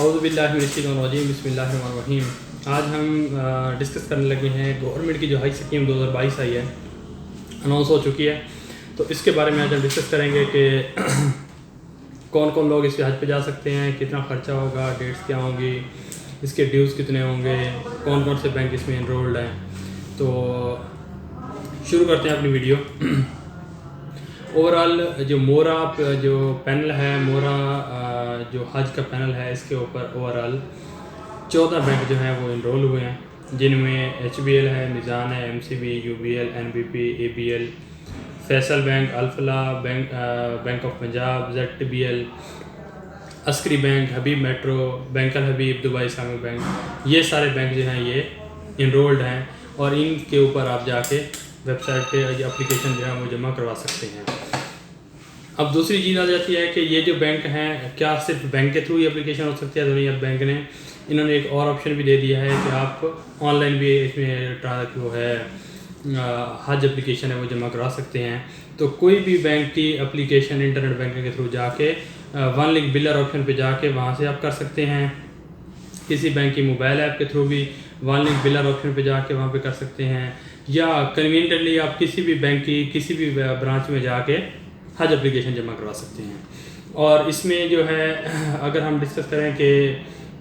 اعوذ باللہ من الشیطان الرجیم بسم اللہ الرحمن الرحیم۔ آج ہم ڈسکس کرنے لگے ہیں گورنمنٹ کی جو ہائی سکیم 2022 آئی ہے، اناؤنس ہو چکی ہے، تو اس کے بارے میں آج ہم ڈسکس کریں گے کہ کون کون لوگ اس کے حج پہ جا سکتے ہیں، کتنا خرچہ ہوگا، ڈیٹس کیا ہوں گی، اس کے ڈیوز کتنے ہوں گے، کون کون سے بینک اس میں انرولڈ ہیں۔ تو شروع کرتے ہیں اپنی ویڈیو۔ اوورآل جو مورا جو پینل ہے، مورا جو حج کا پینل ہے، اس کے اوپر اوورآل 14 بینک جو ہیں وہ انرول ہوئے ہیں، جن میں ایچ بی ایل ہے، میزان ہے، M C B, U B L, N B P, A B L, Faysal bank, Alfalah bank, bank of Punjab, Z T B L, Askari bank, Habib metro, bank Al Habib, Dubai Islamic bank, یہ سارے بینک جو ہیں یہ انرولڈ ہیں، اور ان کے اوپر آپ جا کے ویب سائٹ پہ یہ اپلیکیشن جو ہے وہ جمع کروا سکتے ہیں۔ اب دوسری چیز آ جاتی ہے کہ یہ جو بینک ہیں، کیا صرف بینک کے تھرو یہ اپلیکیشن ہو سکتی ہے؟ تو نہیں، اب بینک نے انہوں نے ایک اور آپشن بھی دے دیا ہے کہ آپ آن لائن بھی اس میں جو ہے حج اپلیکیشن ہے وہ جمع کروا سکتے ہیں۔ تو کوئی بھی بینک کی اپلیکیشن انٹرنیٹ بینکنگ کے تھرو جا کے ون لنک بلر آپشن پہ جا کے وہاں سے آپ کر سکتے ہیں۔ کسی بینک کی موبائل ایپ کے تھرو بھی ون لنک بلر آپشن پہ جا کے وہاں پہ کر سکتے ہیں، یا کنوینٹلی آپ کسی بھی بینک کی کسی بھی برانچ میں جا کے حج اپلیکیشن جمع کروا سکتے ہیں۔ اور اس میں جو ہے اگر ہم ڈسکس کریں کہ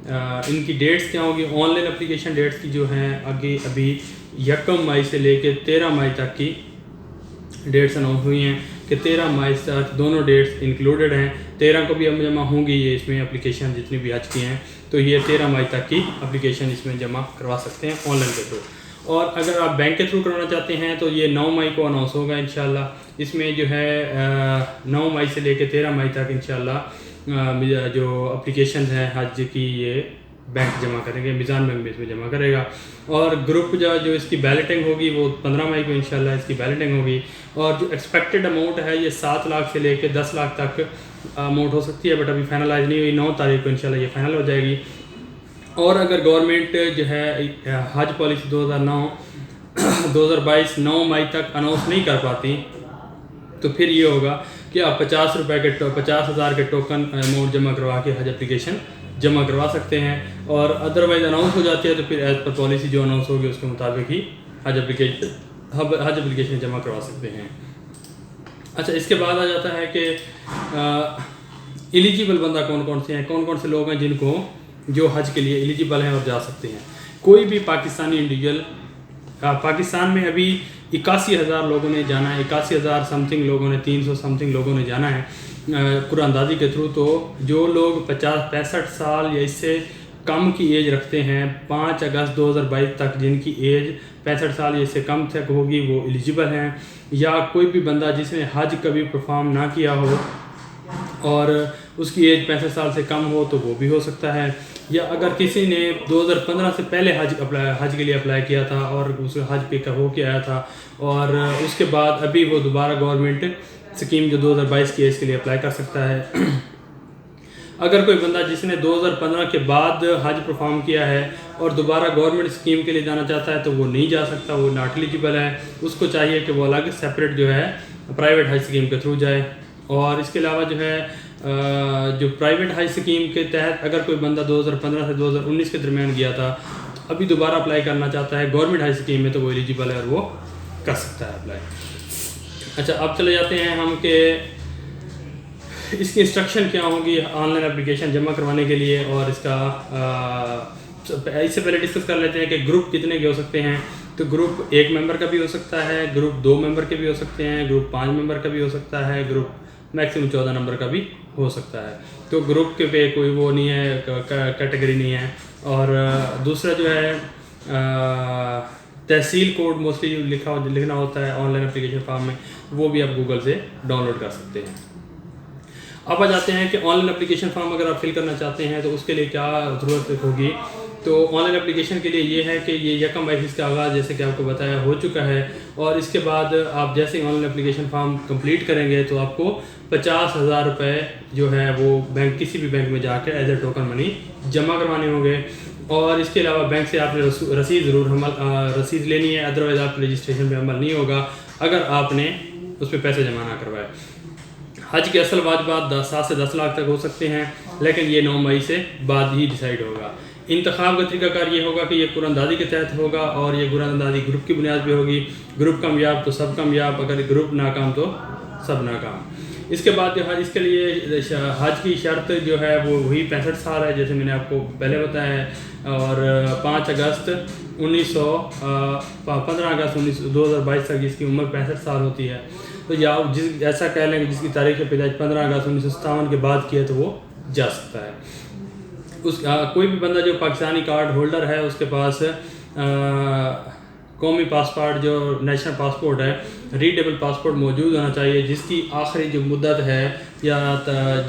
ان کی ڈیٹس کیا ہوگی، آن لائن اپلیکیشن ڈیٹس کی جو ہیں ابھی 1 مئی سے لے کے 13 مئی تک کی ڈیٹس اناؤنس ہوئی ہیں کہ 13 مئی تک دونوں ڈیٹس انکلوڈڈ ہیں۔ 13 کو بھی اب جمع ہوں گی یہ اس میں اپلیکیشن جتنی بھی حج کی ہیں، تو یہ 13 مئی تک کی اپلیکیشن اس میں جمع کروا سکتے ہیں آن لائن کے تھرو۔ اور اگر آپ بینک کے تھرو کروانا چاہتے ہیں تو یہ 9 مئی کو اناؤنس ہوگا انشاءاللہ۔ اس میں جو ہے 9 مئی سے لے کے 13 مئی تک انشاءاللہ جو اپلیکیشنز ہیں حج کی یہ بینک جمع کریں گے، میزان بینک بھی اس میں جمع کرے گا۔ اور گروپ جو اس کی بیلٹنگ ہوگی وہ 15 مئی کو انشاءاللہ اس کی بیلٹنگ ہوگی۔ اور جو ایکسپیکٹڈ اماؤنٹ ہے یہ 7 لاکھ سے لے کے 10 لاکھ تک اماؤنٹ ہو سکتی ہے، بٹ ابھی فائنلائز نہیں ہوئی، 9 تاریخ کو انشاءاللہ یہ فائنل ہو جائے گی۔ اور اگر گورنمنٹ جو ہے حج پالیسی 2022 9 مئی تک اناؤنس نہیں کر پاتی تو پھر یہ ہوگا کہ آپ 50,000 کے ٹوکن اماؤنٹ جمع کروا کے حج اپلیکیشن جمع کروا سکتے ہیں، اور ادروائز اناؤنس ہو جاتی ہے تو پھر ایز پر پالیسی جو اناؤنس ہوگی اس کے مطابق ہی حج اپلیکیشن جمع کروا سکتے ہیں۔ اچھا، اس کے بعد آ جاتا ہے کہ ایلیجیبل بندہ کون کون سے ہیں، کون کون سے لوگ ہیں جن کو جو حج کے لیے ایلیجیبل ہیں اور جا سکتے ہیں۔ کوئی بھی پاکستانی انڈیویجول، پاکستان میں ابھی 81,000 لوگوں نے جانا ہے، 81,000 سمتھنگ لوگوں نے، 300 سمتھنگ لوگوں نے جانا ہے قرآن اندازی کے تھرو۔ تو جو لوگ 65 سال یا اس سے کم کی ایج رکھتے ہیں 5 اگست 2022 تک، جن کی ایج 65 سال یا اس سے کم تک ہوگی، وہ ایلیجیبل ہیں۔ یا کوئی بھی بندہ جس نے حج کبھی پرفارم نہ کیا ہو اور اس کی ایج 65 سال سے کم ہو تو وہ بھی ہو سکتا ہے۔ یا اگر کسی نے 2015 سے پہلے حج کے لیے اپلائی کیا تھا اور اس حج پہ ہو کے آیا تھا، اور اس کے بعد ابھی وہ دوبارہ گورنمنٹ اسکیم جو 2022 کی ہے اس کے لیے اپلائی کر سکتا ہے۔ اگر کوئی بندہ جس نے 2015 کے بعد حج پرفارم کیا ہے اور دوبارہ گورنمنٹ اسکیم کے لیے جانا چاہتا ہے تو وہ نہیں جا سکتا، وہ ناٹ ایلیجیبل ہے۔ اس کو چاہیے کہ وہ الگ سیپریٹ جو ہے پرائیویٹ حج اسکیم کے تھرو جائے۔ اور اس کے علاوہ جو ہے جو پرائیویٹ حج اسکیم کے تحت اگر کوئی بندہ 2015 سے 2019 کے درمیان گیا تھا، ابھی دوبارہ اپلائی کرنا چاہتا ہے گورنمنٹ حج اسکیم میں، تو وہ ایلیجیبل ہے اور وہ کر سکتا ہے اپلائی۔ اچھا، اب چلے جاتے ہیں ہم کہ اس کی انسٹرکشن کیا ہوگی آن لائن اپلیکیشن جمع کروانے کے لیے، اور اس کا اس سے پہلے ڈسکس کر لیتے ہیں کہ گروپ کتنے کے ہو سکتے ہیں۔ تو گروپ 1 ممبر کا بھی ہو سکتا ہے، گروپ 2 ممبر کے بھی ہو سکتے ہیں، گروپ 5 ممبر کا بھی ہو سکتا ہے، گروپ میکسیمم 14 نمبر کا بھی ہو سکتا ہے۔ تو گروپ کے پہ کوئی وہ نہیں ہے، کیٹیگری نہیں ہے۔ اور دوسرا جو ہے تحصیل کوڈ موسٹلی لکھنا ہوتا ہے آن لائن اپلیکیشن فارم میں، وہ بھی آپ گوگل سے ڈاؤن لوڈ کر سکتے ہیں۔ اب آ جاتے ہیں کہ آن لائن اپلیکیشن فارم اگر آپ فل کرنا چاہتے ہیں تو اس کے لیے کیا ضرورت ہوگی۔ تو آن لائن اپلیکیشن کے لیے یہ ہے کہ یہ 1 مئی کا آغاز جیسے کہ آپ کو بتایا ہو چکا ہے، اور اس کے بعد آپ جیسے ہی online application form complete کریں گے تو آپ کو 50,000 روپے جو ہے وہ بینک کسی بھی بینک میں جا کے ایز اے ٹوکن منی جمع کروانے ہوں گے۔ اور اس کے علاوہ بینک سے آپ نے رسید لینی ہے، ادروائز آپ رجسٹریشن پہ عمل نہیں ہوگا اگر آپ نے اس پہ پیسے جمع نہ کروائے۔ حج کے اصل واجبات 7 سے 10 لاکھ تک ہو سکتے ہیں، لیکن یہ 9 مئی سے بعد ہی ڈیسائیڈ ہوگا۔ انتخاب کا طریقہ کار یہ ہوگا کہ یہ قرآن دادی کے تحت ہوگا، اور یہ قرآن دادی گروپ کی بنیاد پہ ہوگی۔ گروپ کامیاب تو سب کامیاب، اگر گروپ ناکام تو سب ناکام۔ اس کے بعد جو ہے اس کے لیے حج کی شرط جو ہے وہ وہی 65 سال ہے، جیسے میں نے آپ کو پہلے بتایا ہے، اور 15 اگست 2022 تک جس کی عمر 65 سال ہوتی ہے، تو یا ایسا کہہ لیں کہ جس کی تاریخ پیدائش 15 اگست 1957 کے بعد کی ہے تو وہ جا سکتا ہے۔ کوئی بھی بندہ جو پاکستانی کارڈ ہولڈر ہے، اس کے پاس قومی پاسپورٹ جو نیشنل پاسپورٹ ہے، ریڈیبل پاسپورٹ موجود ہونا چاہیے، جس کی آخری جو مدت ہے یا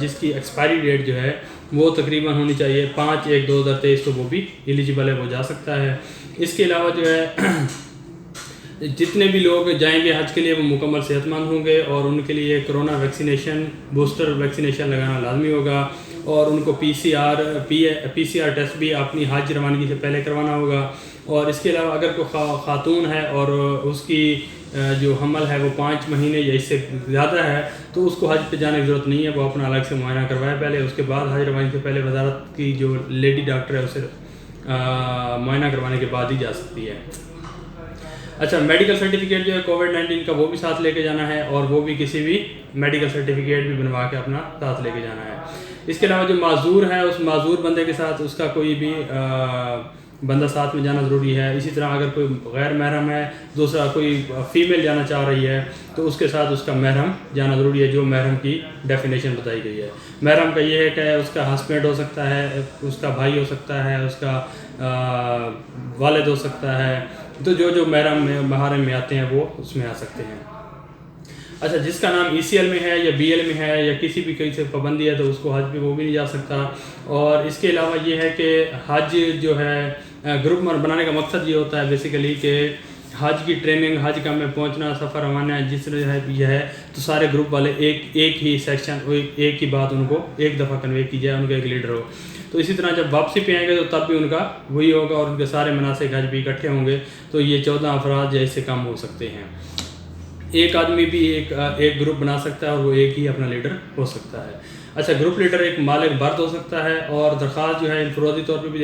جس کی ایکسپائری ڈیٹ جو ہے وہ تقریباً ہونی چاہیے 5/1/2023، تو وہ بھی ایلیجیبل ہے، وہ جا سکتا ہے۔ اس کے علاوہ جو ہے جتنے بھی لوگ جائیں گے حج کے لیے وہ مکمل صحت مند ہوں گے، اور ان کے لیے کرونا ویکسینیشن بوسٹر ویکسینیشن لگانا لازمی ہوگا، اور ان کو پی سی آر ٹیسٹ بھی اپنی حج روانگی سے پہلے کروانا ہوگا۔ اور اس کے علاوہ اگر کوئی خاتون ہے اور اس کی جو حمل ہے وہ 5 مہینے یا اس سے زیادہ ہے، تو اس کو حج پہ جانے کی ضرورت نہیں ہے، وہ اپنا الگ سے معائنہ کروائے پہلے، اس کے بعد حج روانگی سے پہلے وزارت کی جو لیڈی ڈاکٹر ہے اسے معائنہ کروانے کے بعد ہی جا سکتی ہے۔ اچھا، میڈیکل سرٹیفکیٹ جو ہے کووڈ-19 کا وہ بھی ساتھ لے کے جانا ہے، اور وہ بھی کسی بھی میڈیکل سرٹیفکیٹ بھی بنوا کے اپنا ساتھ لے کے جانا ہے۔ اس کے علاوہ جو معذور ہے، اس معذور بندے کے ساتھ اس کا کوئی بھی بندہ ساتھ میں جانا ضروری ہے۔ اسی طرح اگر کوئی غیر محرم ہے، دوسرا کوئی فیمیل جانا چاہ رہی ہے، تو اس کے ساتھ اس کا محرم جانا ضروری ہے، جو محرم کی ڈیفینیشن بتائی گئی ہے۔ محرم کا یہ ہے کہ اس کا ہسبینڈ ہو سکتا ہے، اس کا بھائی ہو سکتا ہے، اس کا والد ہو سکتا ہے، تو جو محارم میں آتے ہیں وہ اس میں آ سکتے ہیں۔ اچھا، جس کا نام ECL میں ہے یا BL میں ہے یا کسی بھی کہیں سے پابندی ہے، تو اس کو حج پہ وہ بھی نہیں جا سکتا۔ اور اس کے علاوہ یہ ہے کہ حج جو ہے گروپ بنانے کا مقصد یہ ہوتا ہے بیسیکلی کہ حج کی ٹریننگ، حج کا میں پہنچنا، سفر روانہ جس طرح یہ ہے، تو سارے گروپ والے ایک ہی سیکشن، ایک ہی بات ان کو ایک دفعہ کنوے کی جائے، ان کا ایک لیڈر ہو۔ تو اسی طرح جب واپسی پہ آئیں گے تو تب بھی ان کا وہی ہوگا، اور ان کے سارے مناسک حج بھی اکٹھے ہوں گے، تو یہ 14 افراد یا اس سے کم ہو سکتے ہیں۔ ایک آدمی بھی ایک گروپ بنا سکتا ہے، اور وہ ایک ہی اپنا لیڈر ہو سکتا ہے۔ اچھا، گروپ لیڈر ایک مالک برد ہو سکتا ہے، اور درخواست جو ہے انفرادی طور پہ بھی